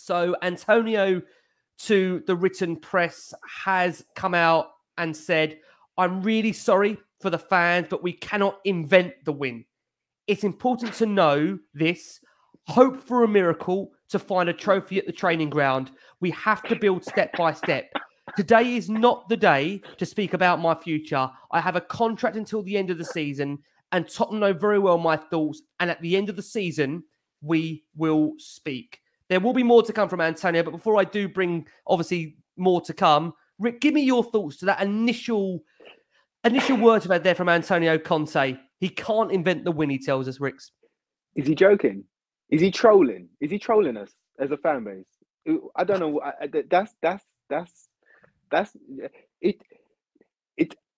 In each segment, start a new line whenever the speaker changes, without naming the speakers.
So Antonio, to the written press, has come out and said, I'm really sorry for the fans, but we cannot invent the win. It's important to know this. Hope for a miracle to find a trophy at the training ground. We have to build step by step. Today is not the day to speak about my future. I have a contract until the end of the season, and Tottenham know very well my thoughts. And at the end of the season, we will speak. There will be more to come from Antonio, but before I do bring, obviously, more to come, Rick, give me your thoughts to that initial words about there from Antonio Conte. He can't invent the win, he tells us, Ricks.
Is he joking? Is he trolling? Is he trolling us as a fan base? I don't know. That's it.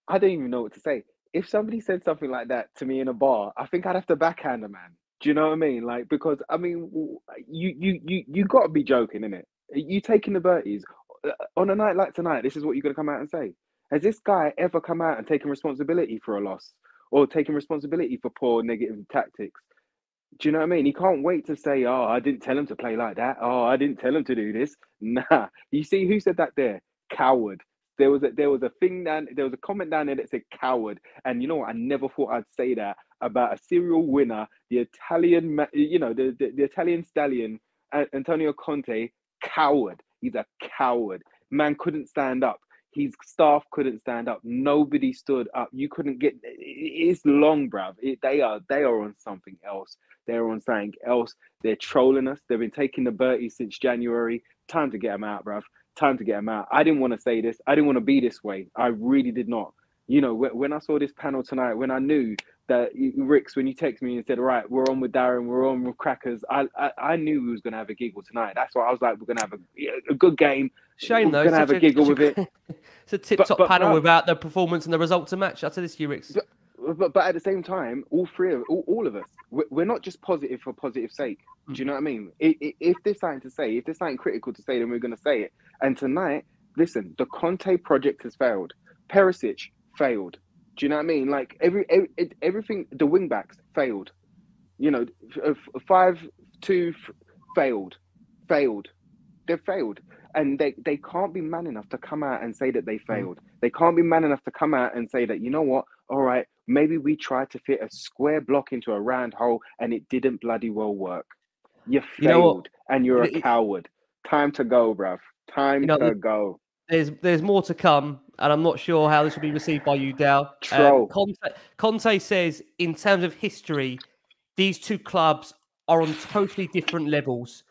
I don't even know what to say. If somebody said something like that to me in a bar, I think I'd have to backhand the man. Do you know what I mean? Like, because I mean, you got to be joking, innit? You taking the Berties on a night like tonight. This is what you're gonna come out and say. Has this guy ever come out and taken responsibility for a loss or taken responsibility for poor negative tactics? Do you know what I mean? He can't wait to say, "Oh, I didn't tell him to play like that. Oh, I didn't tell him to do this." Nah. You see who said that there? Coward. There was a thing down. There was a comment down there that said coward. And you know what? I never thought I'd say that about a serial winner, the Italian, the Italian stallion, Antonio Conte. Coward. He's a coward. Man couldn't stand up. His staff couldn't stand up. Nobody stood up. You couldn't get. It's long, bruv. They are on something else. They're on something else. They're trolling us. They've been taking the Bertie since January. Time to get them out, bruv. Time to get them out. I didn't want to say this. I didn't want to be this way. I really did not. You know, when I saw this panel tonight, when I knew that, Ricks, when you text me and said, right, we're on with Darren, we're on with Crackers, I knew we was going to have a giggle tonight. That's why I was like, we're going to have a good game.
Shame, though.
We're going to have a giggle with it.
It's a tip-top panel without the performance and the result to match. I'll tell this to you, Ricks.
But at the same time, all of us, we're not just positive for positive sake. Do you know what I mean? If there's something to say, if there's something critical to say, then we're going to say it. And tonight, listen, the Conte project has failed. Perisic failed. Do you know what I mean? Like everything, the wing backs failed. You know, 5-2 failed. They've failed. And they can't be man enough to come out and say that they failed. They can't be man enough to come out and say that, you know what? All right, maybe we tried to fit a square block into a round hole and it didn't bloody well work. You failed and you're a coward. Time to go, bruv. Time to go.
There's more to come, and I'm not sure how this will be received by you, Dal. Conte says, in terms of history, these two clubs are on totally different levels.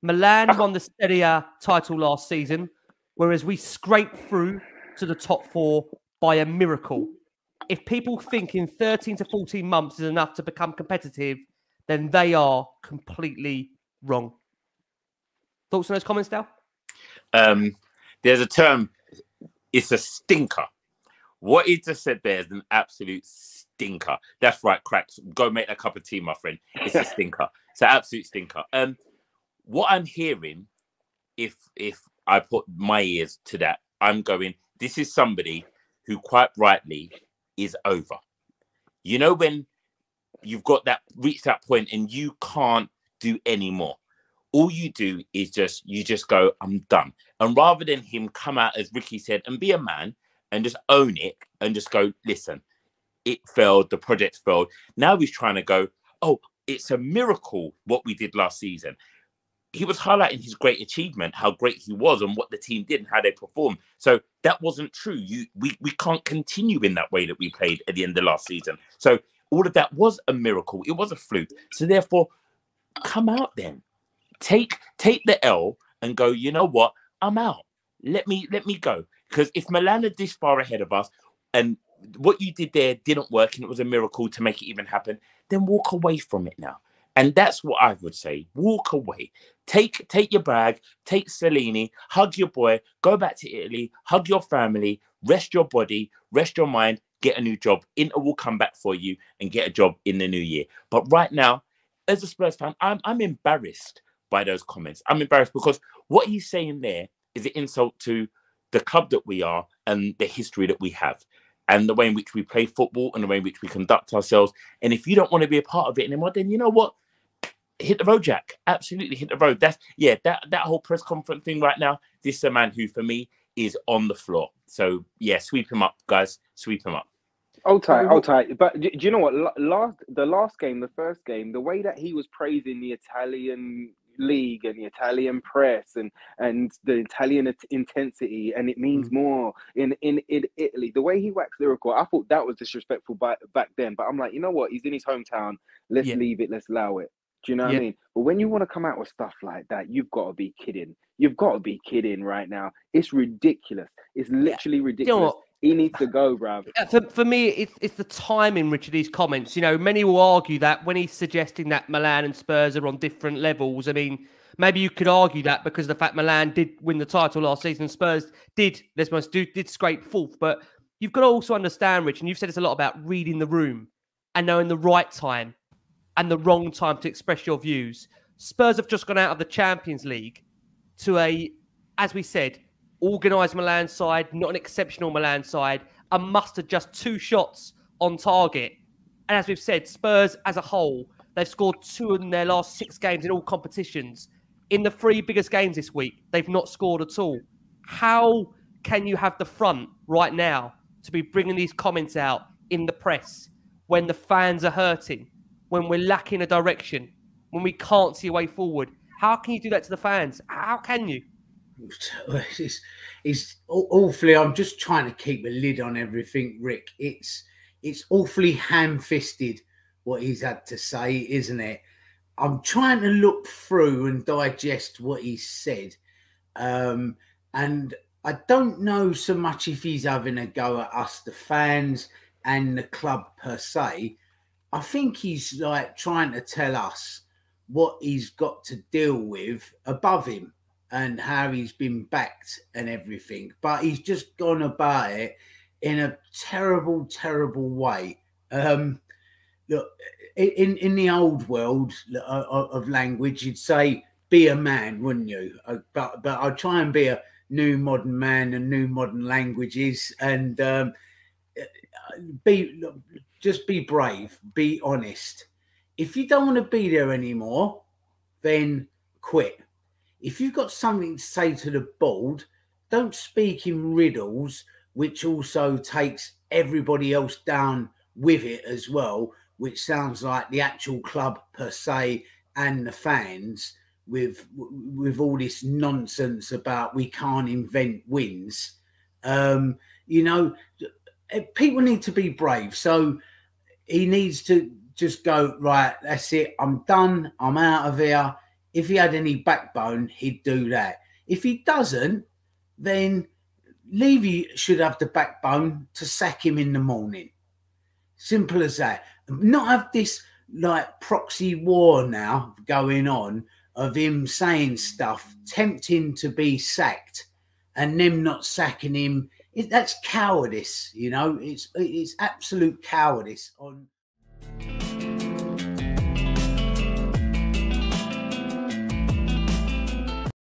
Milan won the Serie A title last season, whereas we scraped through to the top four by a miracle. If people think in 13 to 14 months is enough to become competitive, then they are completely wrong. Thoughts on those comments, Dal?
There's a term, it's a stinker. What he just said there is an absolute stinker. That's right, Cracks. Go make a cup of tea, my friend. It's a stinker. It's an absolute stinker. What I'm hearing, if I put my ears to that, I'm going, this is somebody who quite rightly is over. You know, when you've got that, reached that point and you can't do any more. All you do is just go, I'm done. And rather than him come out, as Ricky said, and be a man and just own it and just go, listen, it failed, the project failed. Now he's trying to go, oh, it's a miracle what we did last season. He was highlighting his great achievement, how great he was and what the team did and how they performed. So that wasn't true. We can't continue in that way that we played at the end of last season. So all of that was a miracle. It was a fluke. So therefore, come out then. Take the L and go, you know what? I'm out. Let me go. Because if Milan are this far ahead of us and what you did there didn't work and it was a miracle to make it even happen, then walk away from it now. And that's what I would say. Walk away. Take your bag, take Cellini, hug your boy, go back to Italy, hug your family, rest your body, rest your mind, get a new job. Inter will come back for you and get a job in the new year. But right now, as a Spurs fan, I'm embarrassed by those comments. I'm embarrassed because what he's saying there is an insult to the club that we are and the history that we have and the way in which we play football and the way in which we conduct ourselves. And if you don't want to be a part of it anymore, then you know what? hit the road, Jack. Absolutely hit the road. That's that whole press conference thing right now. This is a man who, for me, is on the floor. So yeah, sweep him up, guys. Sweep him up.
Hold tight. But do you know what? The first game, the way that he was praising the Italian league and the Italian press and the Italian intensity, and it means more in Italy. The way he waxed lyrical, I thought that was disrespectful back then. But I'm like, you know what? He's in his hometown. Let's leave it. Let's allow it. Do you know what I mean? But when you want to come out with stuff like that, you've got to be kidding. You've got to be kidding right now. It's ridiculous. It's literally ridiculous.
You know what?
He needs to go, bruv.
For me, it's the timing, Richard, these comments. You know, many will argue that when he's suggesting that Milan and Spurs are on different levels, I mean, maybe you could argue that because of the fact Milan did win the title last season, Spurs did scrape fourth. But you've got to also understand, Rich, and you've said it's a lot about reading the room and knowing the right time and the wrong time to express your views. Spurs have just gone out of the Champions League to a, as we said, organised Milan side, not an exceptional Milan side, and mustered just 2 shots on target. And as we've said, Spurs as a whole, they've scored 2 in their last 6 games in all competitions. In the 3 biggest games this week, they've not scored at all. How can you have the front right now to be bringing these comments out in the press when the fans are hurting, when we're lacking a direction, when we can't see a way forward? How can you do that to the fans? How can you?
It's awfully. I'm just trying to keep a lid on everything, Rick. It's awfully ham-fisted what he's had to say, isn't it? I'm trying to look through and digest what he said, and I don't know so much if he's having a go at us, the fans, and the club per se. I think he's like trying to tell us what he's got to deal with above him and how he's been backed and everything. But he's just gone about it in a terrible, terrible way. Look, in the old world of language, you'd say, be a man, wouldn't you? But I'll try and be a new modern man and new modern languages, and just be brave, be honest. If you don't want to be there anymore, then quit. If you've got something to say to the board, don't speak in riddles, which also takes everybody else down with it as well, which sounds like the actual club per se and the fans with all this nonsense about we can't invent wins. You know, people need to be brave. So he needs to just go, right, that's it, I'm done, I'm out of here. If he had any backbone, he'd do that. If he doesn't, then Levy should have the backbone to sack him in the morning. Simple as that. Not have this like proxy war now going on of him saying stuff, tempting to be sacked, and them not sacking him. That's cowardice, you know. It's absolute cowardice on